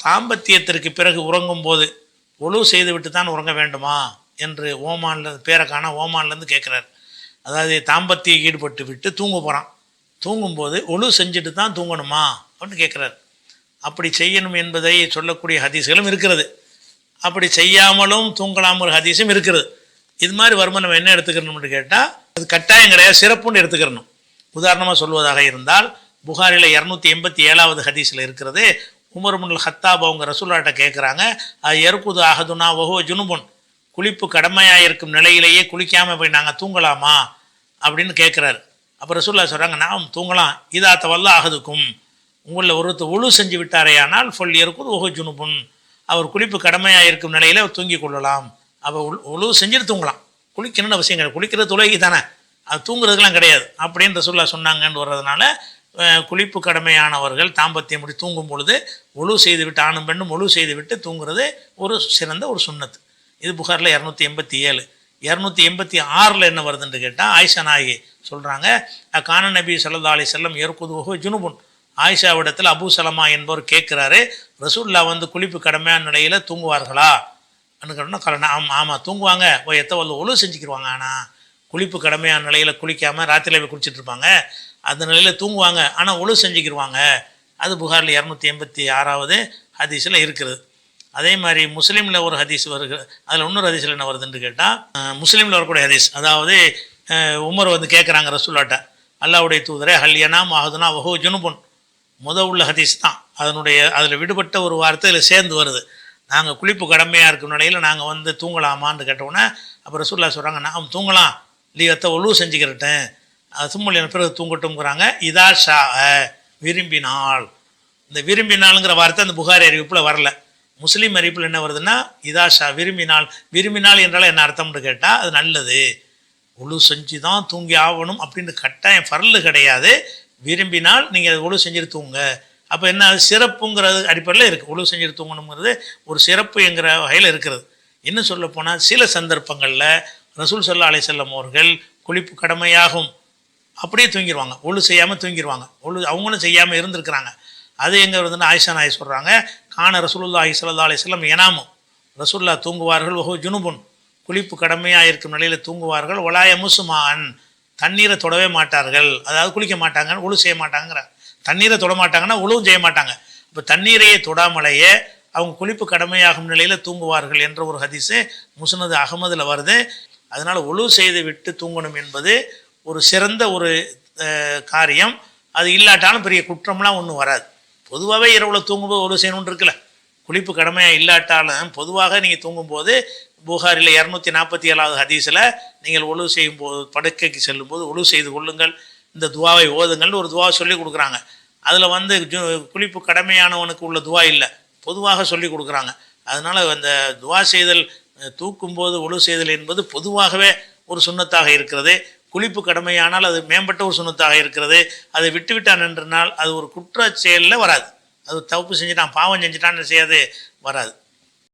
தாம்பத்தியத்திற்கு பிறகு உறங்கும் போது ஒழு செய்துவிட்டு தான் உறங்க வேண்டுமா என்று ஓமான்லேருந்து கேட்குறாரு. அதாவது தாம்பத்திய ஈடுபட்டு விட்டு தூங்க போகிறான், தூங்கும்போது ஒழு செஞ்சுட்டு தான் தூங்கணுமா அப்படின்னு கேட்குறாரு. அப்படி செய்யணும் என்பதை சொல்லக்கூடிய ஹதீஸ்களும் இருக்கிறது, அப்படி செய்யாமலும் தூங்கலாம் ஒரு ஹதீஸும் இருக்கிறது. இது மாதிரி வரும்போது நம்ம என்ன எடுத்துக்கணும்னு கேட்டால் அது கட்டாயம் கிடையாது, சிறப்புன்னு எடுத்துக்கிறணும். உதாரணமாக சொல்வதாக இருந்தால் புகாரில் 287வது ஹதீஸில் இருக்கிறது. உமர் இப்னுல் ஹத்தாப் அவங்க ரசூலுல்லாஹ்ட்ட கேட்குறாங்க, அது எருக்குது அஹதுனா வஹுவ ஜுனுபுன், குளிப்பு கடமையாக இருக்கும் நிலையிலேயே குளிக்காமல் போய் நாங்கள் தூங்கலாமா அப்படின்னு கேட்குறாரு. அப்போ ரசூலுல்லாஹ் சொல்கிறாங்க, நாம் தூங்கலாம். இதா தவல்ல அஹதுக்கும், உங்களில் ஒருத்தர் ஒழு செஞ்சு விட்டாரேயானால் ஃபல் எருக்குது வஹுவ ஜுனுபுன், அவர் குளிப்பு கடமையாக இருக்கும் நிலையில் அவர் தூங்கி கொள்ளலாம். அவர் ஒழு செஞ்சுட்டு தூங்கலாம், குளிக்கணும்னு அவசியம் கிடையாது. குளிக்கிறது தொழுகை தானே, அது தூங்குறதுக்கெலாம் கிடையாது அப்படின்னு ரசூலுல்லாஹ் சொன்னாங்கன்னு வர்றதுனால குளிப்பு கடமையானவர்கள் தாம்பத்தியம் முடி தூங்கும் பொழுது ஒழு செய்துவிட்டு, ஆணும் பெண்ணும் ஒழு செய்துவிட்டு தூங்குறது ஒரு சிறந்த ஒரு சுன்னத்து. இது புகாரில் 287. 286 என்ன வருதுன்னு கேட்டால் ஆயிஷா நாயகி சொல்கிறாங்க, கான நபி ஸல்லல்லாஹு அலைஹி வஸல்லம் யர்குதுஹு ஜுனுபுன், ஆயிஷாவிடத்தில் அபூ சலமா என்பவர் கேட்குறாரு, ரசூலுல்லாஹ் வந்து குளிப்பு கடமையான நிலையில் தூங்குவார்களா கேட்டோன்னா ஆமாம் தூங்குவாங்க. எத்தவல்ல ஒழு செஞ்சுக்கிடுவாங்க, ஆனால் குளிப்பு கடமையான நிலையில் குளிக்காமல் ராத்திரியில் குளிச்சுட்டு இருப்பாங்க, அந்த நிலையில் தூங்குவாங்க, ஆனால் ஒழு செஞ்சுக்கிடுவாங்க. அது புகாரில் 286வது ஹதீஸில் இருக்கிறது. அதே மாதிரி முஸ்லீமில் ஒரு ஹதீஸ் வருகிறது, அதில் இன்னொரு ஹதீஸில் என்ன வருதுன்னு கேட்டால் முஸ்லீமில் வரக்கூடிய ஹதீஸ். அதாவது உமர் வந்து கேட்குறாங்க ரசூலுல்லாஹ்ட்ட, அல்லாஹ்வுடைய தூதரே ஹல் யனாமு அஹதுனா வஹுவ ஜுனுபுன், உள்ள ஹதீஸ் தான், அதில் விடுபட்ட ஒரு வார்த்தை இதில் சேர்ந்து வருது. நாங்கள் குளிப்பு கடமையாக இருக்கும் நிலையில் நாங்கள் வந்து தூங்கலாமான்னு கேட்டோன்னே அப்போ ரசூலுல்லாஹ் சொல்கிறாங்க, நாம் தூங்கலாம், லீவத்தை ஒழு செஞ்சுக்கிறட்டேன், சும்மல் என பிறகு தூங்கட்டும்ங்கிறாங்க. இதா ஷா, விரும்பினால். இந்த விரும்பினாலுங்கிற வார்த்தை அந்த புகாரி அறிவிப்பில் வரல. முஸ்லீம் அறிவிப்பில் என்ன வருதுன்னா இதா ஷா, விரும்பினால். விரும்பினால் என்றால் என்ன அர்த்தம்னு கேட்டால் அது நல்லது, ஒழு செஞ்சு தான் தூங்கி ஆகணும் அப்படின்னு கட்டாயம் ஃபர்லு கிடையாது. விரும்பினால் நீங்கள் ஒழு செஞ்சுட்டு தூங்க. அப்போ என்ன, அது சிறப்புங்கிறது அடிப்படையில் இருக்குது. ஒழு செஞ்சுட்டு தூங்கணுங்கிறது ஒரு சிறப்பு என்கிற வகையில் இருக்கிறது. இன்னும் சொல்லப்போனால் சில சந்தர்ப்பங்களில் ரசூல் ஸல்லல்லாஹு அலைஹி வஸல்லம் அவர்கள் குளிப்பு கடமையாகும் அப்படியே தூங்கிடுவாங்க, ஒழு செய்யாமல் தூங்கிடுவாங்க. அவங்களும் செய்யாமல் இருந்திருக்கிறாங்க. அது எங்கே வருதுன்னு ஆயிஷா நாயகி சொல்கிறாங்க, கான ரசூலுல்லாஹி ஸல்லல்லாஹு அலைஹி வஸல்லம் யனாமு, ரசூலுல்லாஹ் தூங்குவார்கள், வஹுவ ஜுனுபுன், குளிப்பு கடமையாக இருக்கும் நிலையில் தூங்குவார்கள், வலா யமுஸ்ஸுமான், தண்ணீரை தொடவே மாட்டார்கள், அதாவது குளிக்க மாட்டாங்க, ஒழு செய்ய மாட்டாங்கிற. தண்ணீரை தொட மாட்டாங்கன்னா ஒழுவும் செய்ய மாட்டாங்க. இப்போ தண்ணீரையே தொடாமலேயே அவங்க குளிப்பு கடமையாகும் நிலையில் தூங்குவார்கள் என்ற ஒரு ஹதீஸு முஸ்னது அஹமதில் வருது. அதனால் ஒழு செய்து விட்டு தூங்கணும் என்பது ஒரு சிறந்த ஒரு காரியம். அது இல்லாட்டாலும் பெரிய குற்றம்லாம் ஒன்றும் வராது. பொதுவாகவே இரவில் தூங்கும்போது ஒழு செய்யணுன்னு இருக்குல்ல, குளிப்பு கடமையாக இல்லாட்டாலும் பொதுவாக நீங்கள் தூங்கும்போது புகாரில் 247வது ஹதீஸில் நீங்கள் ஒழு செய்யும்போது, படுக்கைக்கு செல்லும்போது ஒழு செய்து கொள்ளுங்கள், இந்த துவாவை ஓதுங்கள்னு ஒரு துவா சொல்லி கொடுக்குறாங்க. அதில் வந்து குளிப்பு கடமையானவனுக்கு உள்ள துவா இல்லை, பொதுவாக சொல்லி கொடுக்குறாங்க. அதனால் அந்த துவா செய்தல், தூக்கும்போது ஒழு செய்தல் என்பது பொதுவாகவே ஒரு சுன்னத்தாக இருக்கிறது. குளிப்பு கடமையானால் அது மேம்பட்ட ஒரு சுன்னத்தாக இருக்கிறது. அதை விட்டுவிட்டான் என்றனால் அது ஒரு குற்ற செயலில் வராது. அது தப்பு செஞ்சுட்டான், பாவம் செஞ்சுட்டான்னு செய்யாது வராது.